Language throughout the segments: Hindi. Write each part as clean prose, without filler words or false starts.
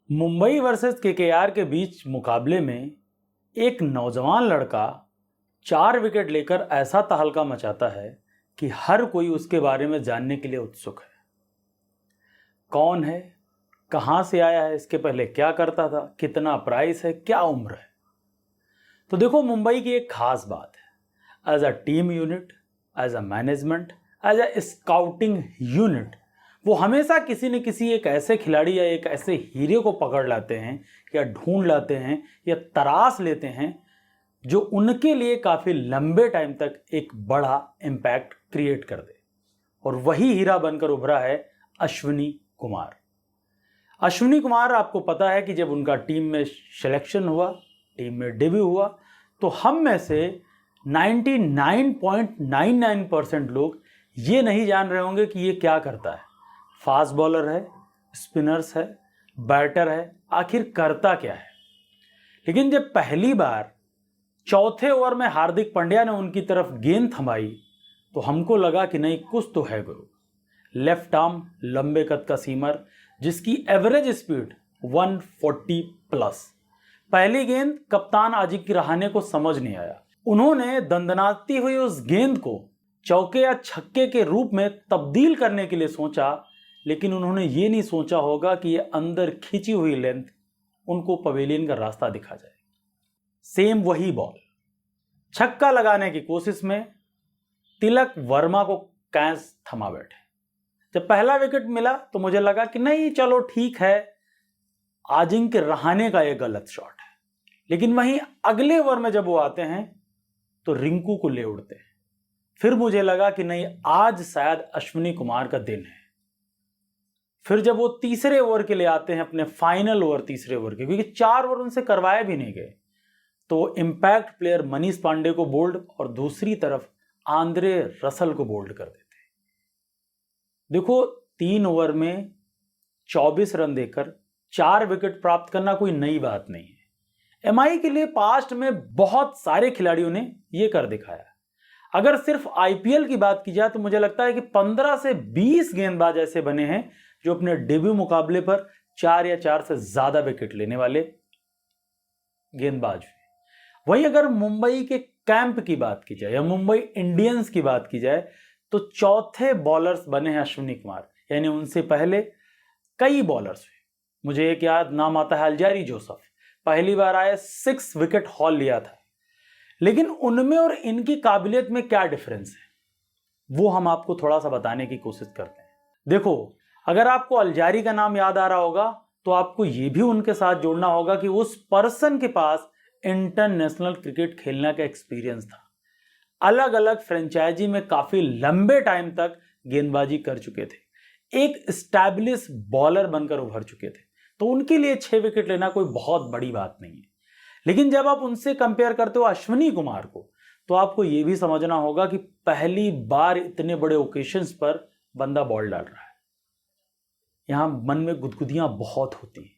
मुंबई वर्सेस केकेआर के बीच मुकाबले में एक नौजवान लड़का 4 विकेट लेकर ऐसा तहलका मचाता है कि हर कोई उसके बारे में जानने के लिए उत्सुक है। कौन है, कहां से आया है, इसके पहले क्या करता था, कितना प्राइस है, क्या उम्र है। तो देखो, मुंबई की एक खास बात है, as a team unit, as a management, as a scouting unit, वो हमेशा किसी न किसी एक ऐसे खिलाड़ी या एक ऐसे हीरे को पकड़ लाते हैं या ढूंढ लाते हैं या तराश लेते हैं जो उनके लिए काफ़ी लंबे टाइम तक एक बड़ा इम्पैक्ट क्रिएट कर दे। और वही हीरा बनकर उभरा है अश्विनी कुमार। अश्विनी कुमार, आपको पता है कि जब उनका टीम में सिलेक्शन हुआ, टीम में डेब्यू हुआ, तो हम में से 99.99% लोग ये नहीं जान रहे होंगे कि ये क्या करता है। फास्ट बॉलर है, स्पिनर्स है, बैटर है, आखिर करता क्या है। लेकिन जब पहली बार चौथे ओवर में हार्दिक पांड्या ने उनकी तरफ गेंद थमाई तो हमको लगा कि नहीं, कुछ तो है गुरु। लेफ्ट आर्म, लंबे कद का सीमर जिसकी एवरेज स्पीड 140 प्लस। पहली गेंद कप्तान अजिंक्य रहाणे को समझ नहीं आया। उन्होंने दंदनाती हुई उस गेंद को चौके या छक्के के रूप में तब्दील करने के लिए सोचा, लेकिन उन्होंने ये नहीं सोचा होगा कि ये अंदर खींची हुई लेंथ उनको पवेलियन का रास्ता दिखा जाए। सेम वही बॉल छक्का लगाने की कोशिश में तिलक वर्मा को कैच थमा बैठे। जब पहला विकेट मिला तो मुझे लगा कि नहीं, चलो ठीक है, अजिंक्य रहाणे का ये गलत शॉट है। लेकिन वहीं अगले ओवर में जब वो आते हैं तो रिंकू को ले उड़ते हैं। फिर मुझे लगा कि नहीं, आज शायद अश्विनी कुमार का दिन है। फिर जब वो तीसरे ओवर के लिए आते हैं, अपने फाइनल ओवर तीसरे ओवर के, क्योंकि 4 ओवर उनसे करवाए भी नहीं गए, तो इंपैक्ट प्लेयर मनीष पांडे को बोल्ड और दूसरी तरफ आंद्रे रसल को बोल्ड कर देते हैं। देखो, 3 ओवर में 24 रन देकर 4 विकेट प्राप्त करना कोई नई बात नहीं है। एमआई के लिए पास्ट में बहुत सारे खिलाड़ियों ने यह कर दिखाया। अगर सिर्फ आईपीएल की बात की जाए तो मुझे लगता है कि 15 से 20 गेंदबाज ऐसे बने हैं जो अपने डेब्यू मुकाबले पर 4 या 4 से ज्यादा विकेट लेने वाले गेंदबाज हुए। वहीं अगर मुंबई के कैंप की बात की जाए या मुंबई इंडियंस की बात की जाए तो चौथे बॉलर्स बने हैं अश्विनी कुमार, यानी उनसे पहले कई बॉलर्स हुए। मुझे एक याद नाम आता है, अल्जारी जोसेफ, पहली बार आए, 6 विकेट हॉल लिया था। लेकिन उनमें और इनकी काबिलियत में क्या डिफरेंस है, वो हम आपको थोड़ा सा बताने की कोशिश करते हैं। देखो, अगर आपको अल्जारी का नाम याद आ रहा होगा तो आपको यह भी उनके साथ जोड़ना होगा कि उस पर्सन के पास इंटरनेशनल क्रिकेट खेलने का एक्सपीरियंस था। अलग अलग फ्रेंचाइजी में काफी लंबे टाइम तक गेंदबाजी कर चुके थे, एक स्टैब्लिश बॉलर बनकर उभर चुके थे। तो उनके लिए 6 विकेट लेना कोई बहुत बड़ी बात नहीं है। लेकिन जब आप उनसे कंपेयर करते हो अश्विनी कुमार को, तो आपको यह भी समझना होगा कि पहली बार इतने बड़े ओकेशंस पर बंदा बॉल डाल रहा है। यहां मन में गुदगुदियां बहुत होती हैं।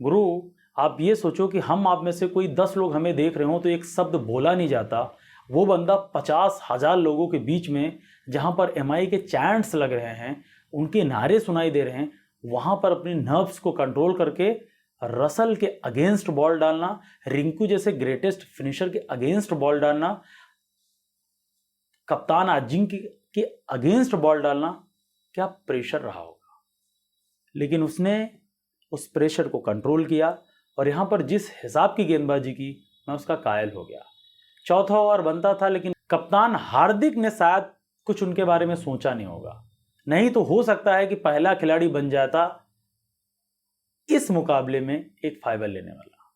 गुरु, आप ये सोचो कि हम आप में से कोई 10 लोग हमें देख रहे हो तो एक शब्द बोला नहीं जाता, वो बंदा 50,000 लोगों के बीच में, जहां पर एमआई के चैंट्स लग रहे हैं, उनके नारे सुनाई दे रहे हैं, वहां पर अपने नर्व्स को कंट्रोल करके रसल के अगेंस्ट बॉल डालना, रिंकू जैसे ग्रेटेस्ट फिनिशर के अगेंस्ट बॉल डालना, कप्तान अजिंक्य के अगेंस्ट बॉल डालना, क्या प्रेशर रहा होगा। लेकिन उसने उस प्रेशर को कंट्रोल किया और यहां पर जिस हिसाब की गेंदबाजी की, मैं उसका कायल हो गया। चौथा ओवर बनता था, लेकिन कप्तान हार्दिक ने शायद कुछ उनके बारे में सोचा नहीं होगा, नहीं तो हो सकता है कि पहला खिलाड़ी बन जाता इस मुकाबले में एक 5 लेने वाला।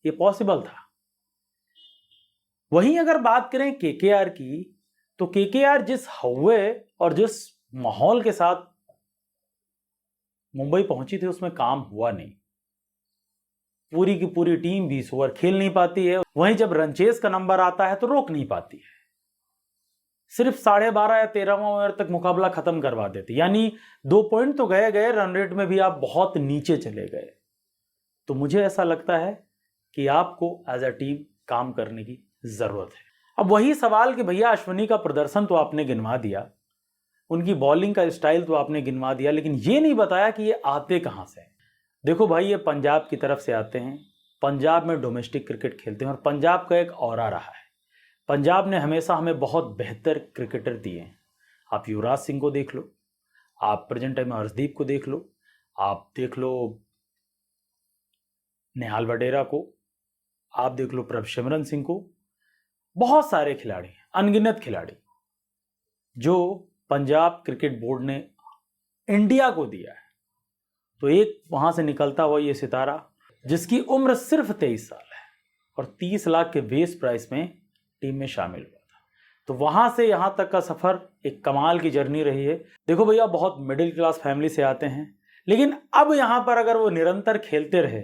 ये पॉसिबल था। वहीं अगर बात करें केकेआर की, तो केकेआर जिस हवा और जिस माहौल के साथ मुंबई पहुंची थी उसमें काम हुआ नहीं। पूरी की पूरी टीम 20 ओवर खेल नहीं पाती है। वहीं जब रनचेस का नंबर आता है तो रोक नहीं पाती है। सिर्फ 12.5 या 13वां ओवर तक मुकाबला खत्म करवा देती, यानी 2 पॉइंट तो गए, रन रेट में भी आप बहुत नीचे चले गए। तो मुझे ऐसा लगता है कि आपको एज अ टीम काम करने की जरूरत है। अब वही सवाल कि भैया, अश्विनी का प्रदर्शन तो आपने गिनवा दिया, उनकी बॉलिंग का स्टाइल तो आपने गिनवा दिया, लेकिन ये नहीं बताया कि ये आते कहां से हैं। देखो भाई, ये पंजाब की तरफ से आते हैं, पंजाब में डोमेस्टिक क्रिकेट खेलते हैं और पंजाब का एक ऑरा रहा है। पंजाब ने हमेशा हमें बहुत बेहतर क्रिकेटर दिए हैं। आप युवराज सिंह को देख लो, आप प्रेजेंट टाइम में हर्षदीप को देख लो, आप देख लो नेहाल वडेरा को, आप देख लो प्रभसिमरन सिंह को। बहुत सारे खिलाड़ी, अनगिनत खिलाड़ी जो पंजाब क्रिकेट बोर्ड ने इंडिया को दिया है। तो एक वहां से निकलता हुआ ये सितारा जिसकी उम्र सिर्फ 23 साल है और 30 लाख के बेस प्राइस में टीम में शामिल हुआ था। तो वहां से यहां तक का सफर एक कमाल की जर्नी रही है। देखो भैया, बहुत मिडिल क्लास फैमिली से आते हैं, लेकिन अब यहां पर अगर वो निरंतर खेलते रहे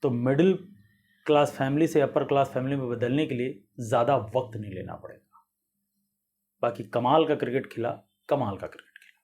तो मिडिल क्लास फैमिली से अपर क्लास फैमिली में बदलने के लिए ज़्यादा वक्त नहीं लेना पड़ेगा। बाकी कमाल का क्रिकेट खिला, कमाल का क्रिकेट।